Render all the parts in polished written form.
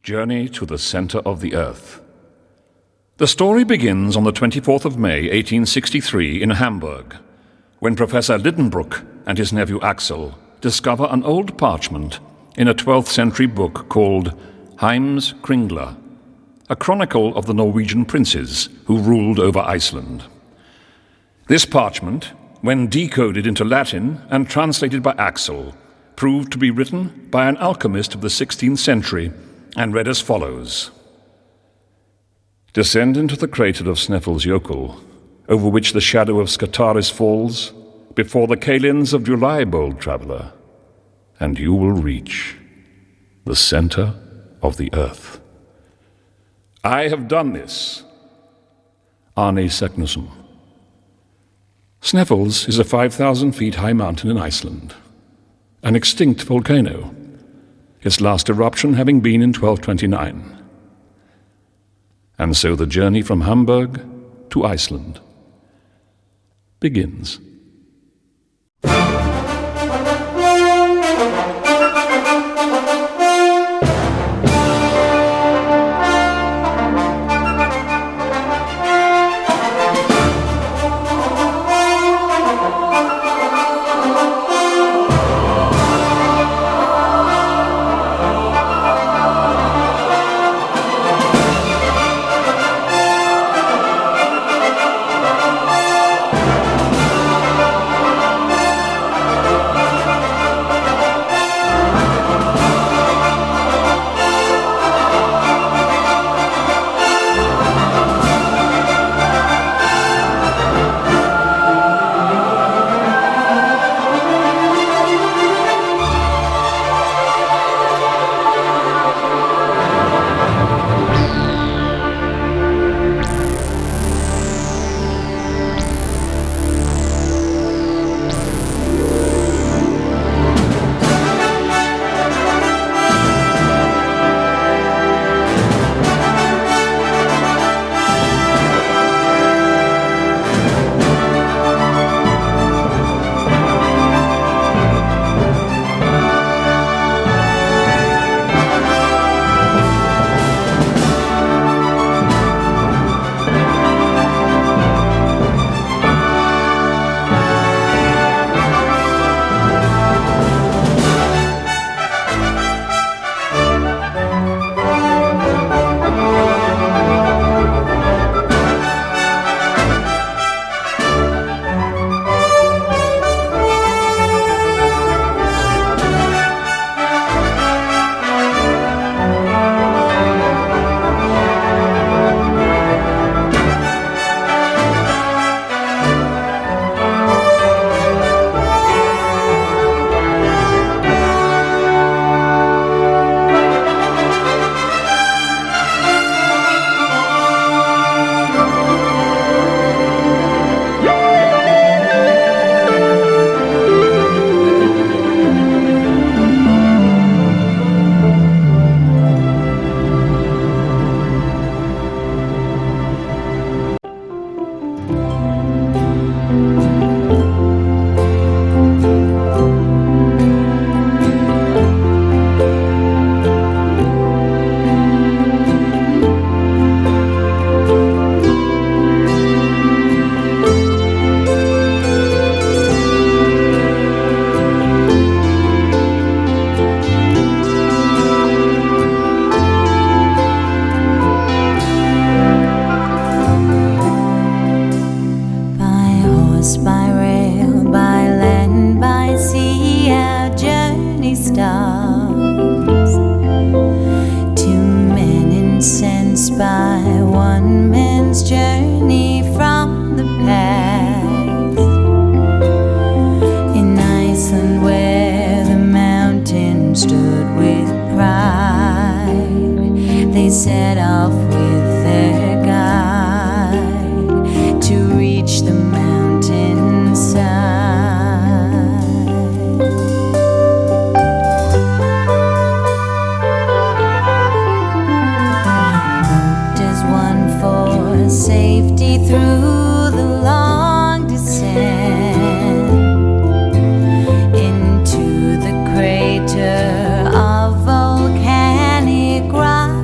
Journey to the Center of the Earth. The story begins on the 24th of May, 1863, in Hamburg, when Professor Lidenbrock and his nephew Axel discover an old parchment in a 12th century book called Heims Kringla, a chronicle of the Norwegian princes who ruled over Iceland. This parchment, when decoded into Latin and translated by Axel, proved to be written by an alchemist of the 16th century and read as follows. Descend into the crater of Snæfellsjökull, over which the shadow of Skataris falls, before the kalends of July, bold traveler, and you will reach the center of the earth. I have done this. Arne Segnusson. Snæfells is a 5,000 feet high mountain in Iceland, an extinct volcano, its last eruption having been in 1229. And so the journey from Hamburg to Iceland begins. By rail, by land, by sea, our journey starts. Two men incensed by one man's journey from the past. In Iceland, where the mountain stood with pride, they set off with their guide to reach the mountain side. Hoped as one for safety through the long descent into the crater of volcanic rock.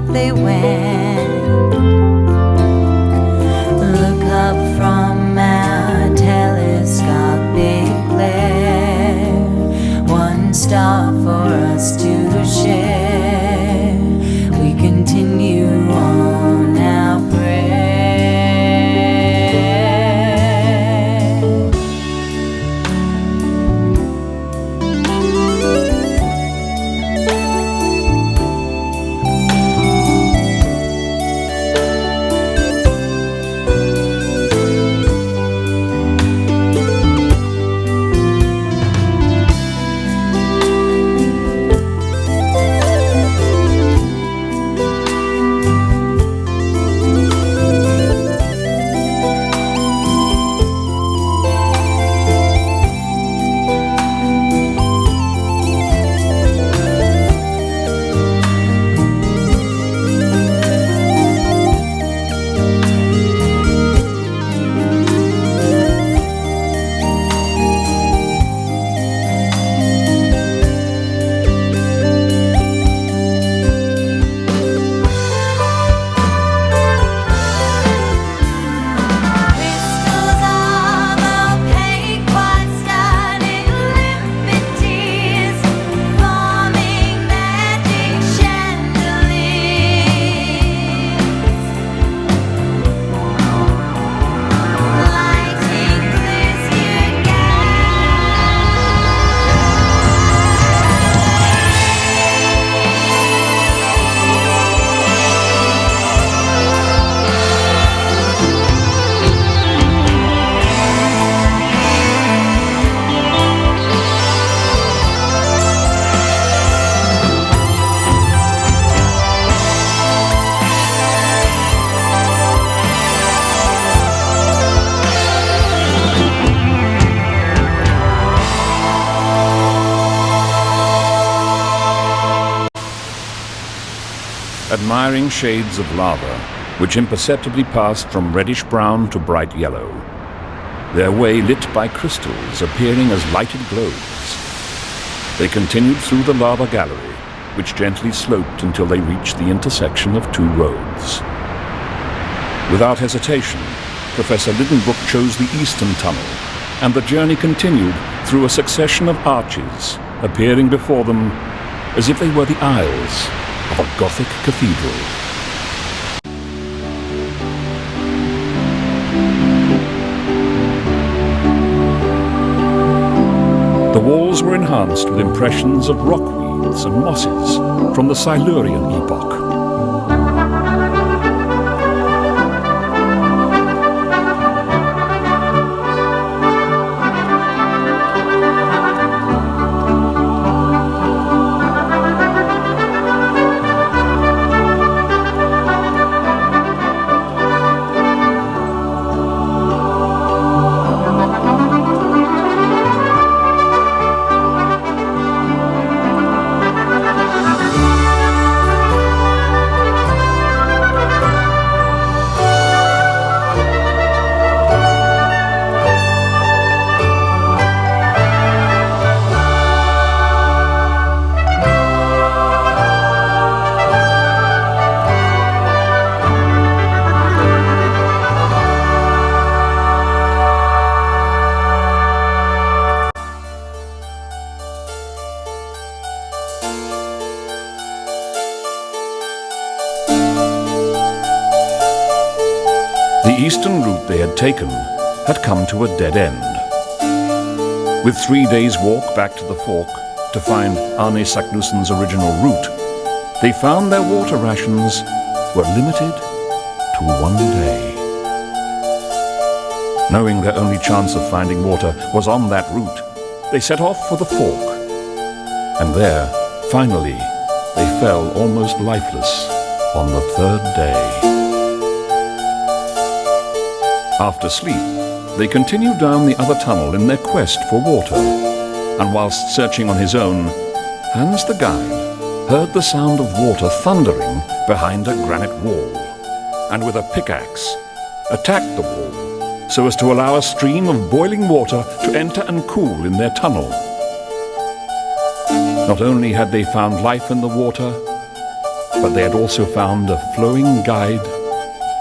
admiring shades of lava, which imperceptibly passed from reddish-brown to bright yellow, their way lit by crystals appearing as lighted globes. They continued through the lava gallery, which gently sloped until they reached the intersection of two roads. Without hesitation, Professor Lidenbrook chose the eastern tunnel, and the journey continued through a succession of arches, appearing before them as if they were the aisles of a Gothic cathedral. The walls were enhanced with impressions of rockweeds and mosses from the Silurian epoch. The eastern route they had taken had come to a dead end. With 3 days' walk back to the fork to find Arne Saknusson's original route, they found their water rations were limited to 1 day. Knowing their only chance of finding water was on that route, they set off for the fork. And there, finally, they fell almost lifeless on the 3rd day. After sleep, they continued down the other tunnel in their quest for water, and whilst searching on his own, Hans the guide heard the sound of water thundering behind a granite wall, and with a pickaxe attacked the wall so as to allow a stream of boiling water to enter and cool in their tunnel. Not only had they found life in the water, but they had also found a flowing guide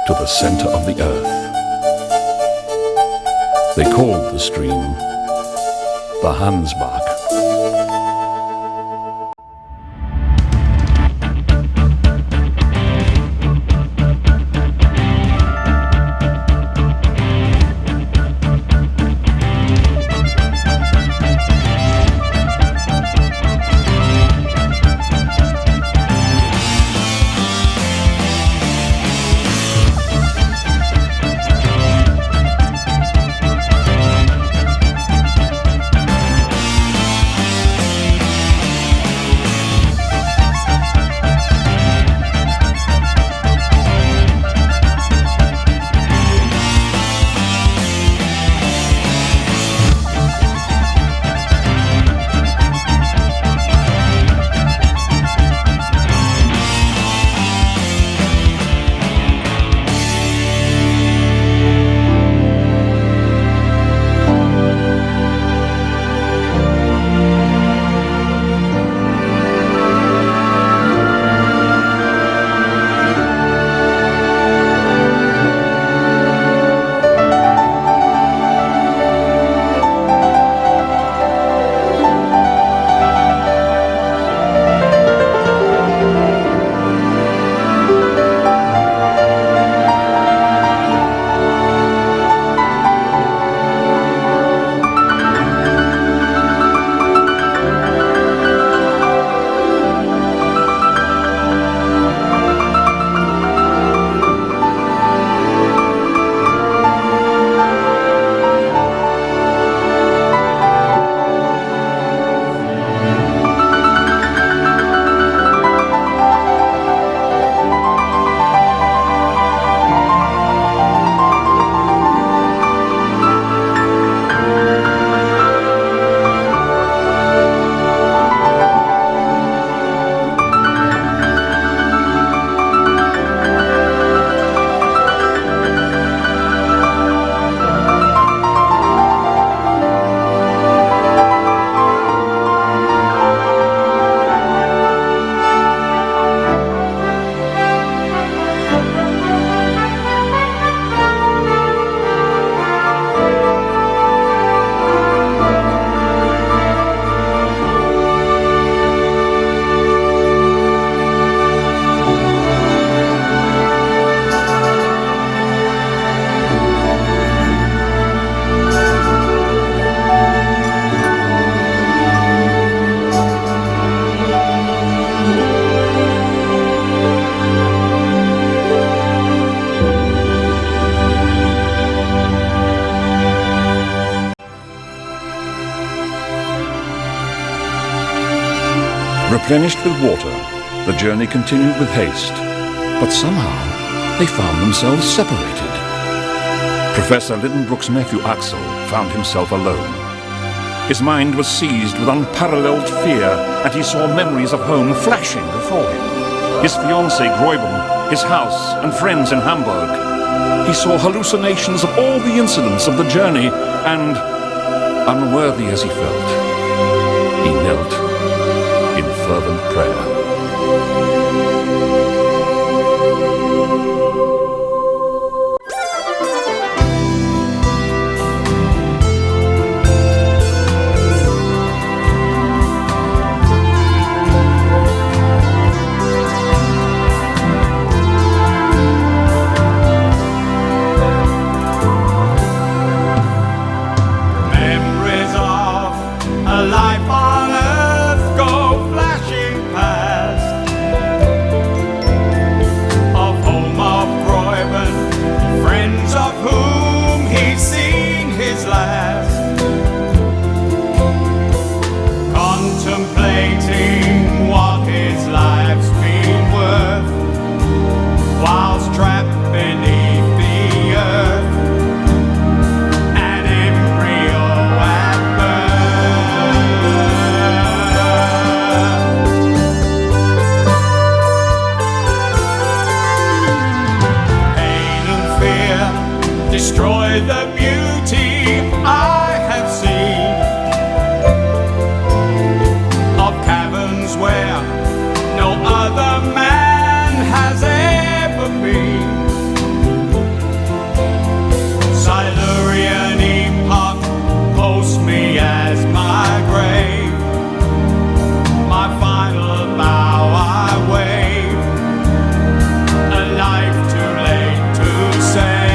to the center of the earth. They called the stream the Hansbach. Replenished with water, the journey continued with haste, but somehow they found themselves separated. Professor Lidenbrook's nephew Axel found himself alone. His mind was seized with unparalleled fear, and he saw memories of home flashing before him. His fiancée Gräuben, his house and friends in Hamburg. He saw hallucinations of all the incidents of the journey, and, unworthy as he felt, he knelt in fervent prayer. Destroy the beauty I have seen of caverns where no other man has ever been. Silurian epoch posts me as my grave. My final bow I wave, a life too late to save.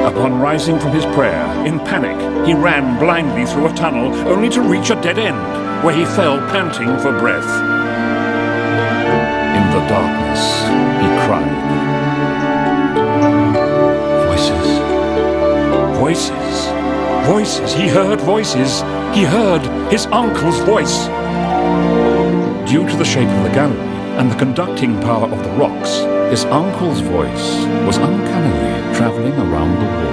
Upon rising from his prayer, in panic, he ran blindly through a tunnel, only to reach a dead end, where he fell panting for breath. In the darkness, he cried. Voices. Voices. Voices. He heard voices. He heard his uncle's voice. Due to the shape of the gallery and the conducting power of the rocks, his uncle's voice was uncannily traveling around the walls.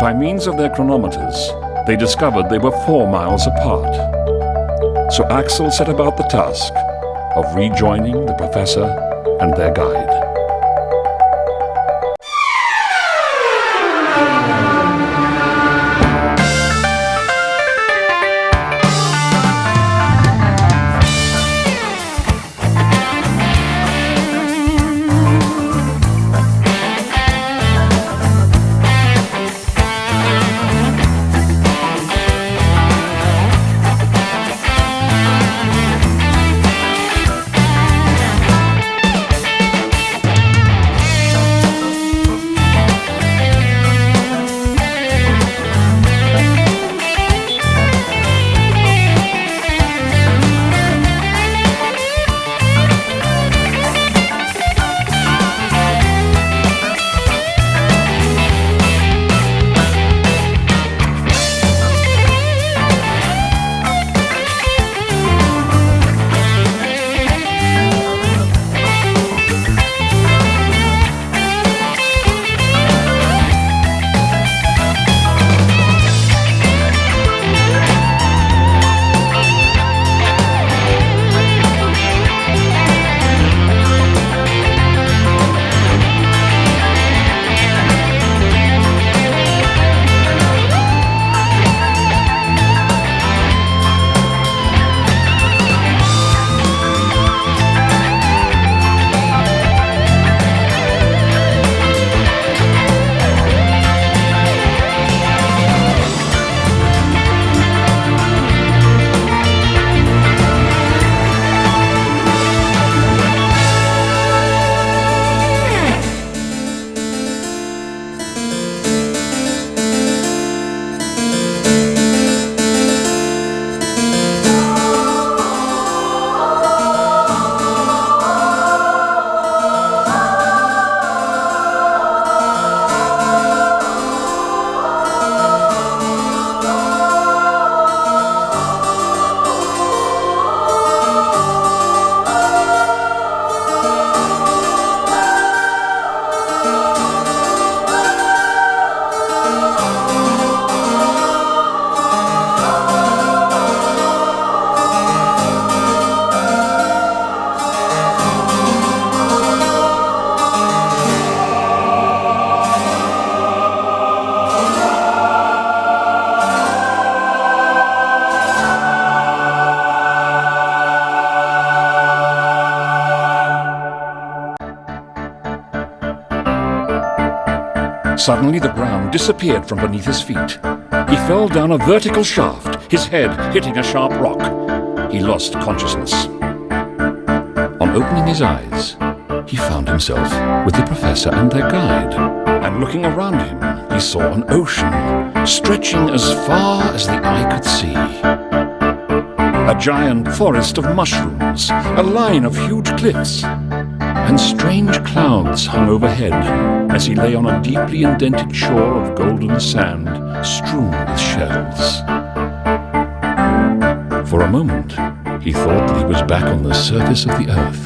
By means of their chronometers, they discovered they were 4 miles apart. So Axel set about the task of rejoining the professor and their guide. Suddenly the ground disappeared from beneath his feet. He fell down a vertical shaft, his head hitting a sharp rock. He lost consciousness. On opening his eyes, he found himself with the professor and their guide. And looking around him, he saw an ocean stretching as far as the eye could see. A giant forest of mushrooms, a line of huge cliffs, and strange clouds hung overhead as he lay on a deeply indented shore of golden sand strewn with shells. For a moment, he thought that he was back on the surface of the earth,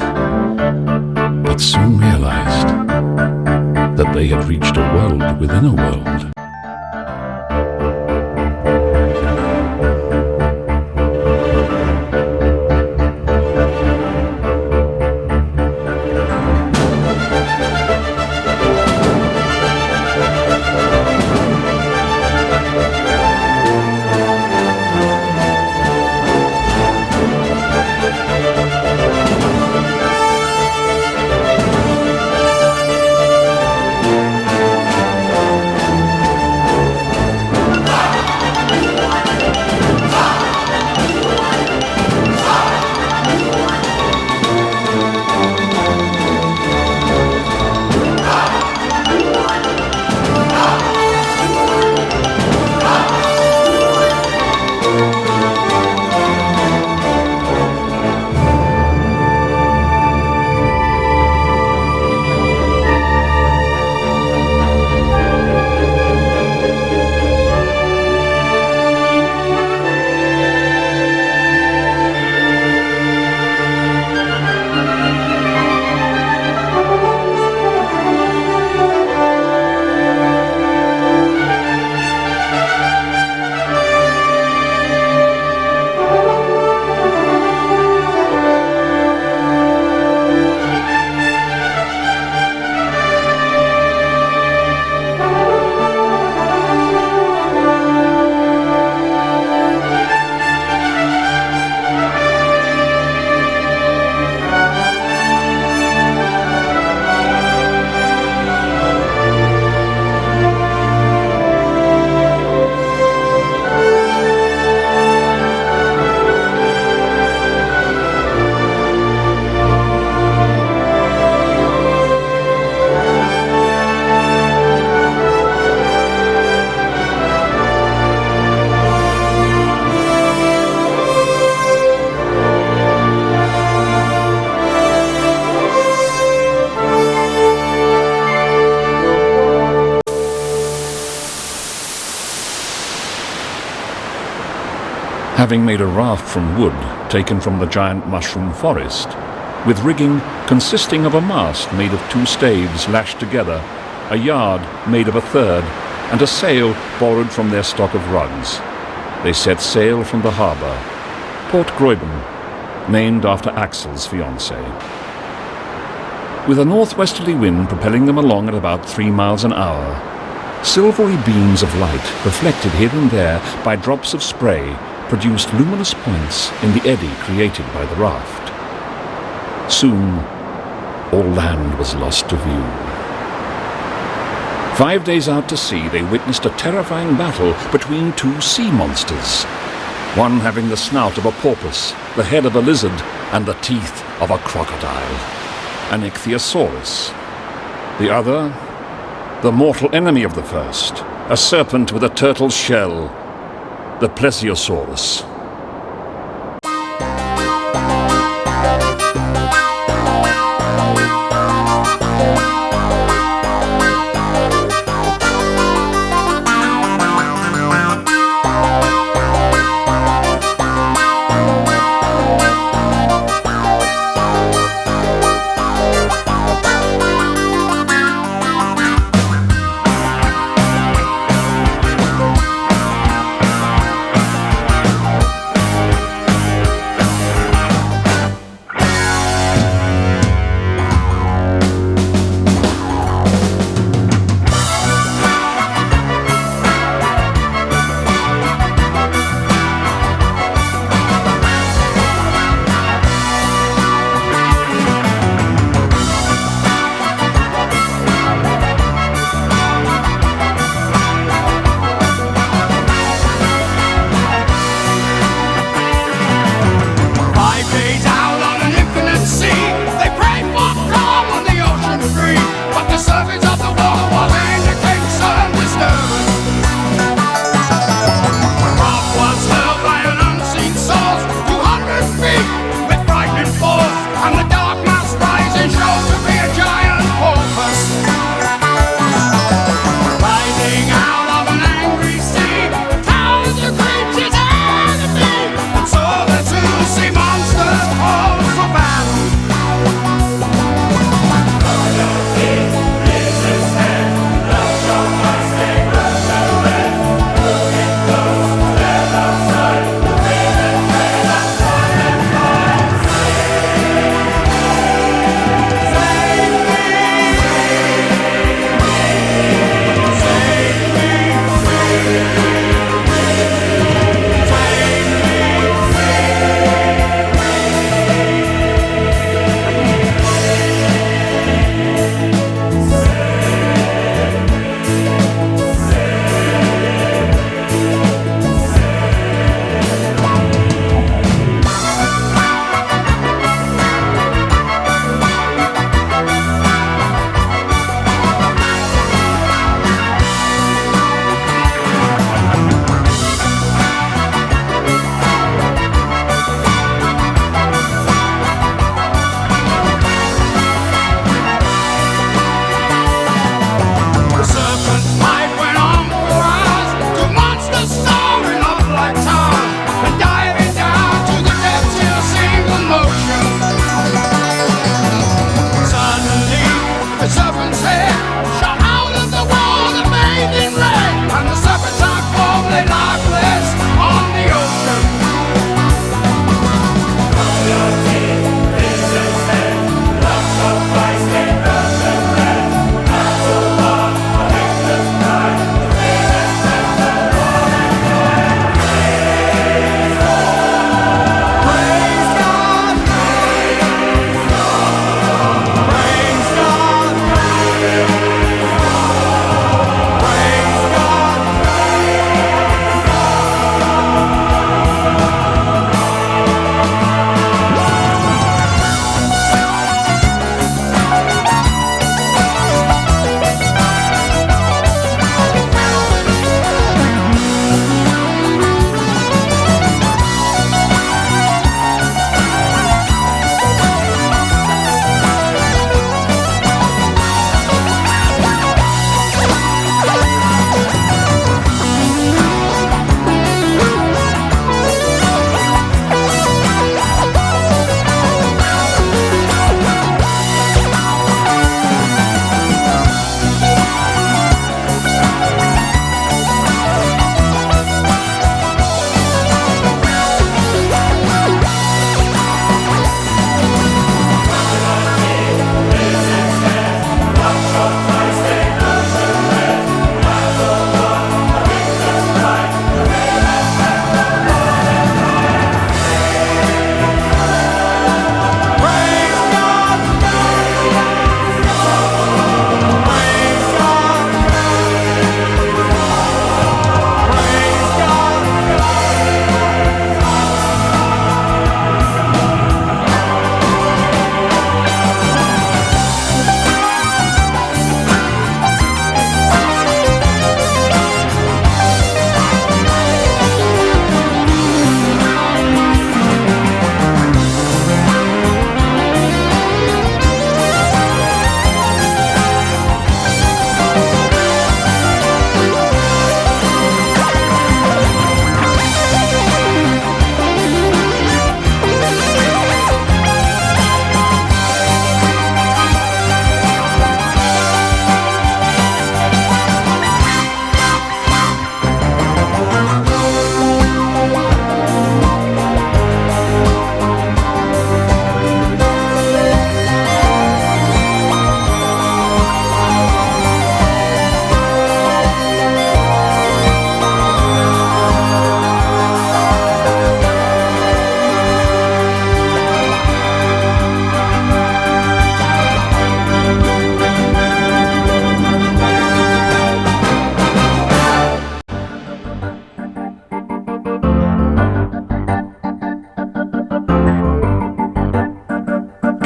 but soon realized that they had reached a world within a world. Having made a raft from wood taken from the giant mushroom forest, with rigging consisting of a mast made of 2 staves lashed together, a yard made of a third, and a sail borrowed from their stock of rugs, they set sail from the harbour, Port Gräuben, named after Axel's fiancée. With a northwesterly wind propelling them along at about 3 miles an hour, silvery beams of light, reflected here and there by drops of spray, produced luminous points in the eddy created by the raft. Soon, all land was lost to view. 5 days out to sea, they witnessed a terrifying battle between 2 sea monsters, one having the snout of a porpoise, the head of a lizard, and the teeth of a crocodile, an ichthyosaurus. The other, the mortal enemy of the first, a serpent with a turtle's shell, the plesiosaurus.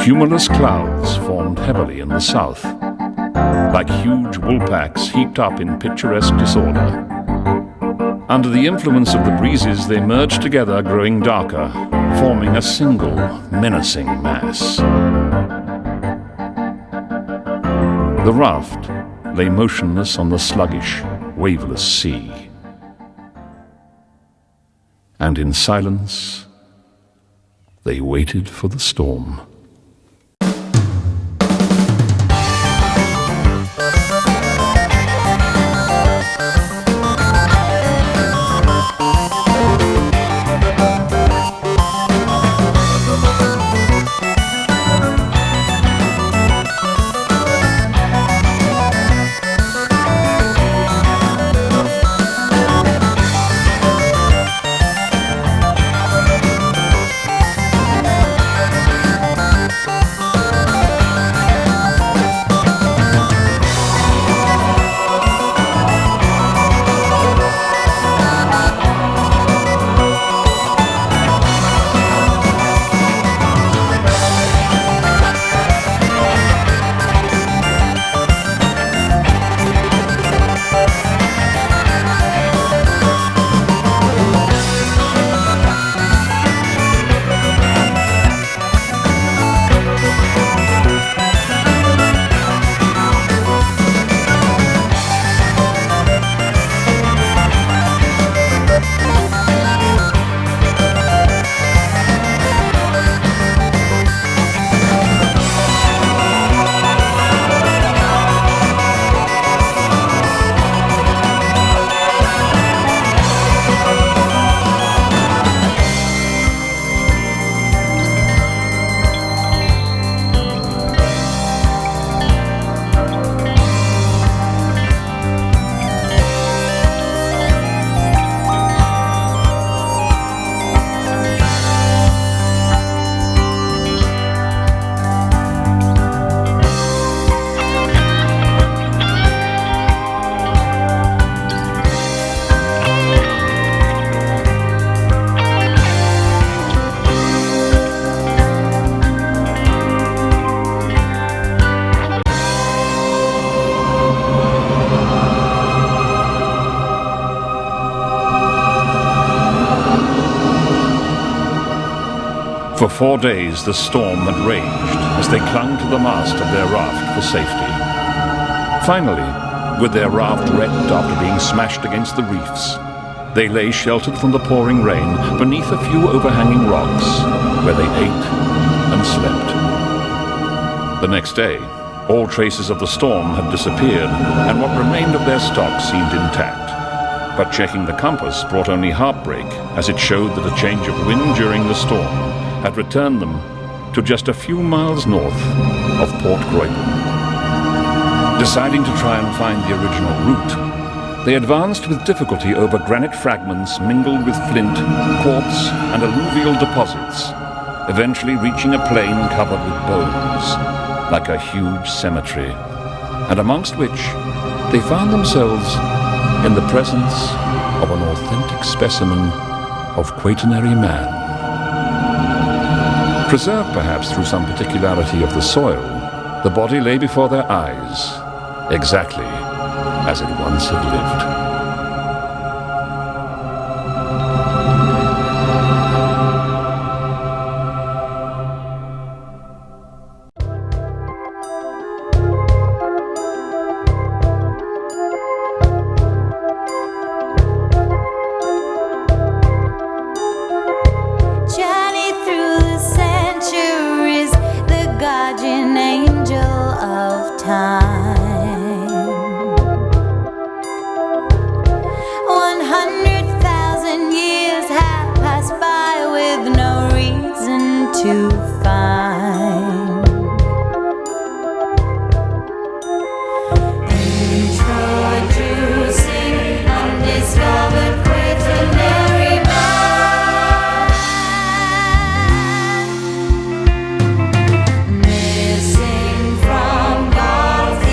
Cumulus clouds formed heavily in the south, like huge wool packs heaped up in picturesque disorder. Under the influence of the breezes, they merged together, growing darker, forming a single, menacing mass. The raft lay motionless on the sluggish, waveless sea. And in silence, they waited for the storm. For 4 days the storm had raged as they clung to the mast of their raft for safety. Finally, with their raft wrecked after being smashed against the reefs, they lay sheltered from the pouring rain beneath a few overhanging rocks, where they ate and slept. The next day, all traces of the storm had disappeared, and what remained of their stock seemed intact. But checking the compass brought only heartbreak, as it showed that a change of wind during the storm had returned them to just a few miles north of Port Croydon. Deciding to try and find the original route, they advanced with difficulty over granite fragments mingled with flint, quartz, and alluvial deposits, eventually reaching a plain covered with bones, like a huge cemetery, and amongst which they found themselves in the presence of an authentic specimen of quaternary man. Preserved perhaps through some particularity of the soil, the body lay before their eyes, exactly as it once had lived. Missing from God's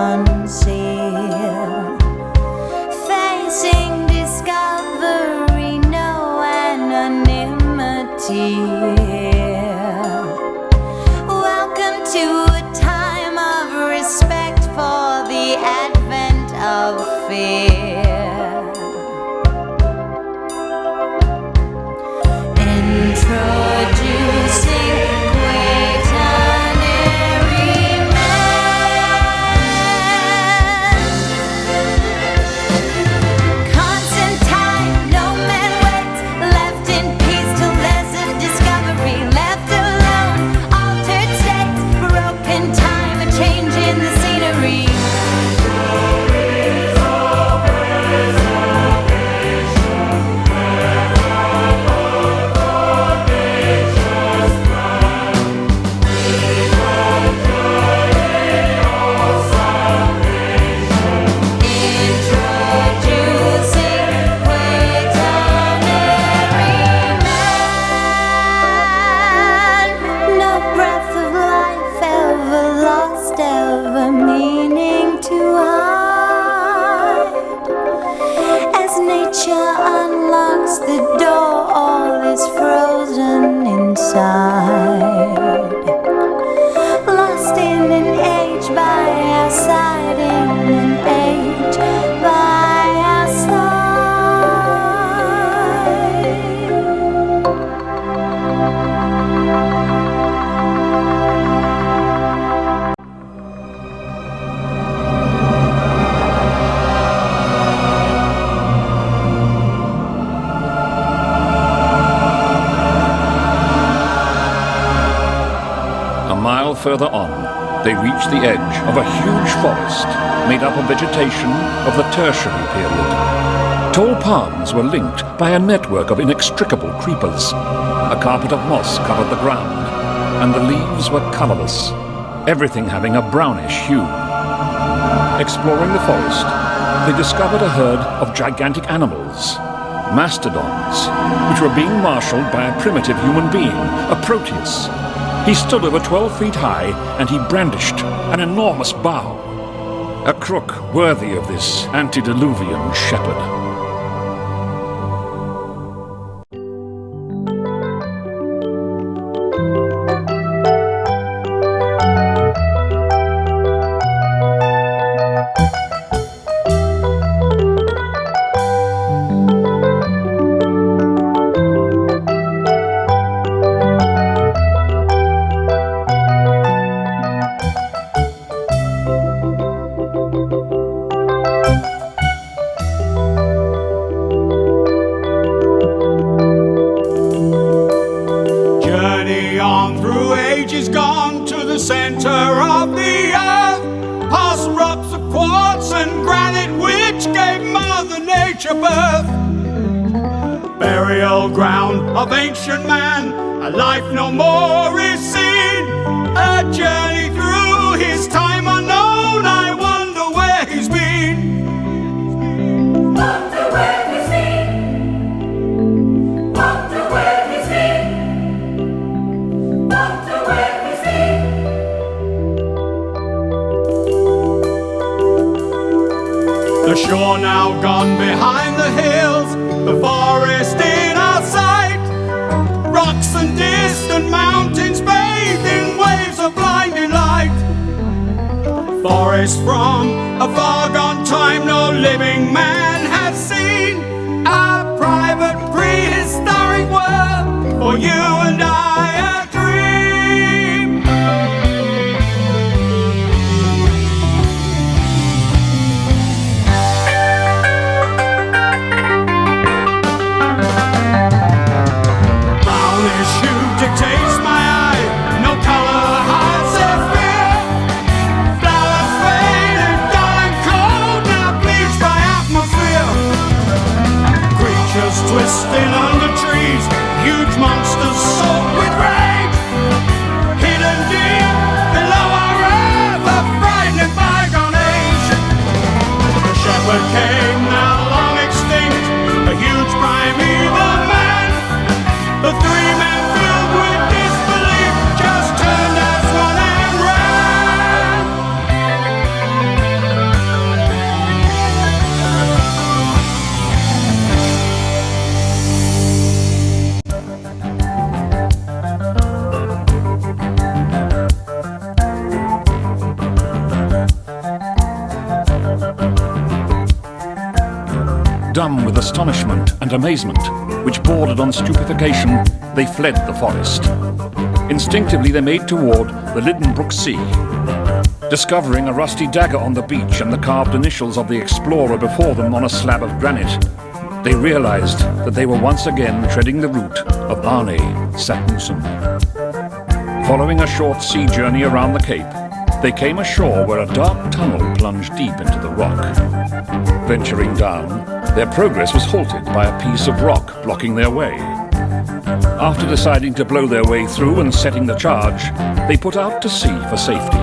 conceal. Facing discovery, no anonymity here. Welcome to a time of respect for the advent of fear. Introducing quaternary man. Constantine, no man waits. Left in peace till there's a discovery. Left alone, altered states, broken time, a change in the scenery. Unlocks the door, all is frozen inside. Lost in an age by our side, in an age by our A mile further on, they reach the edge of a huge forest made up of vegetation of the Tertiary period. Tall palms were linked by a network of inextricable creepers. A carpet of moss covered the ground, and the leaves were colorless, everything having a brownish hue. Exploring the forest, they discovered a herd of gigantic animals, mastodons, which were being marshaled by a primitive human being, a Proteus. He stood over 12 feet high, and he brandished an enormous bow, a crook worthy of this antediluvian shepherd. Burial ground of ancient man, a life no more is seen. A journey through his time unknown, I wonder where he's been. Wonder where he's been. Wonder where he's been. Wonder where he's been. The shore now gone behind the hills, the forest in our sight, rocks and distant mountains bathed in waves of blinding light. Forest from a far gone time no living man has seen. A private prehistoric world for you and I, a dream. Dictates my eye, no color hides their fear. Flowers fade and dull and cold, now bleached by atmosphere. Dumb with astonishment and amazement, which bordered on stupefaction, they fled the forest. Instinctively they made toward the Lidenbrook Sea. Discovering a rusty dagger on the beach and the carved initials of the explorer before them on a slab of granite, they realized that they were once again treading the route of Arne Saknussemm. Following a short sea journey around the cape, they came ashore where a dark tunnel plunged deep into the rock. Venturing down, their progress was halted by a piece of rock blocking their way. After deciding to blow their way through and setting the charge, they put out to sea for safety.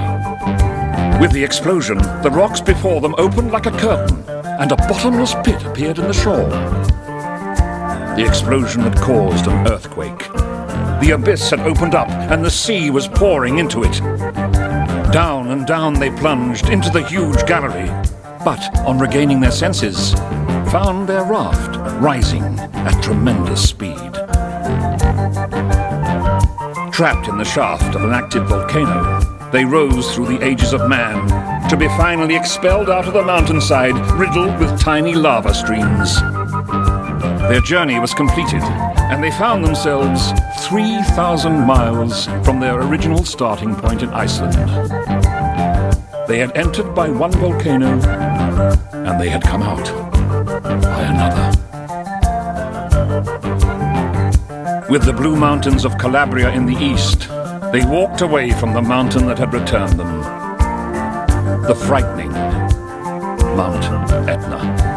With the explosion, the rocks before them opened like a curtain, and a bottomless pit appeared in the shore. The explosion had caused an earthquake. The abyss had opened up, and the sea was pouring into it. Down and down they plunged into the huge gallery, but, on regaining their senses, found their raft rising at tremendous speed. Trapped in the shaft of an active volcano, they rose through the ages of man, to be finally expelled out of the mountainside, riddled with tiny lava streams. Their journey was completed, and they found themselves 3,000 miles from their original starting point in Iceland. They had entered by one volcano, and they had come out by another. With the blue mountains of Calabria in the east, they walked away from the mountain that had returned them. The frightening Mount Etna.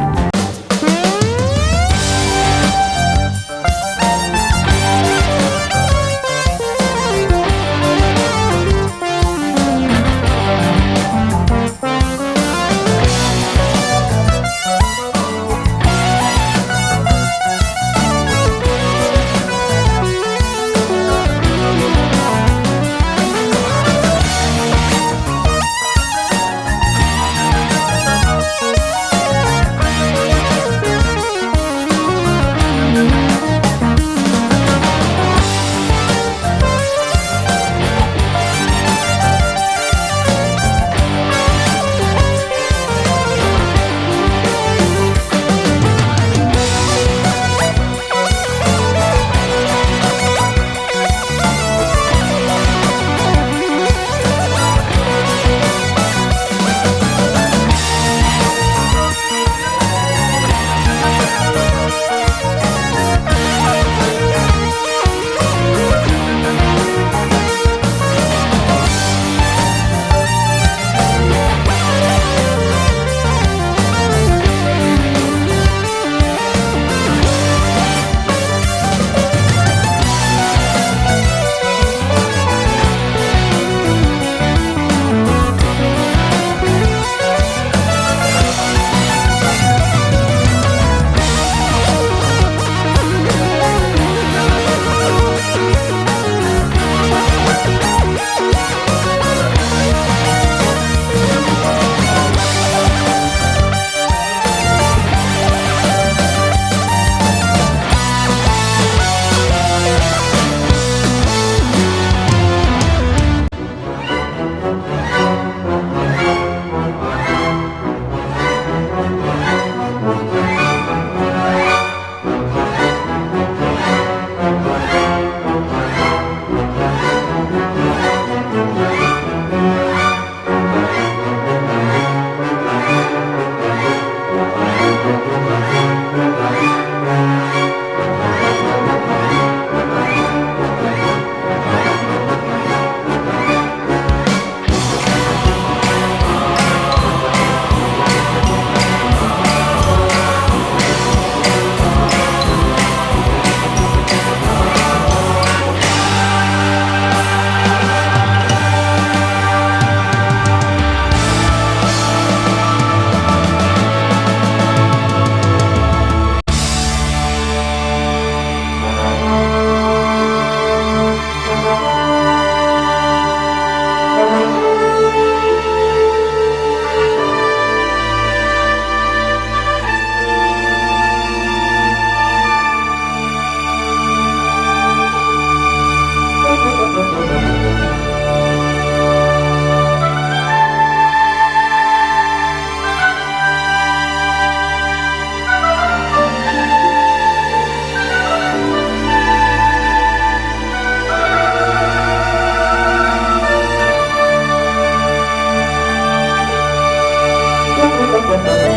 Believe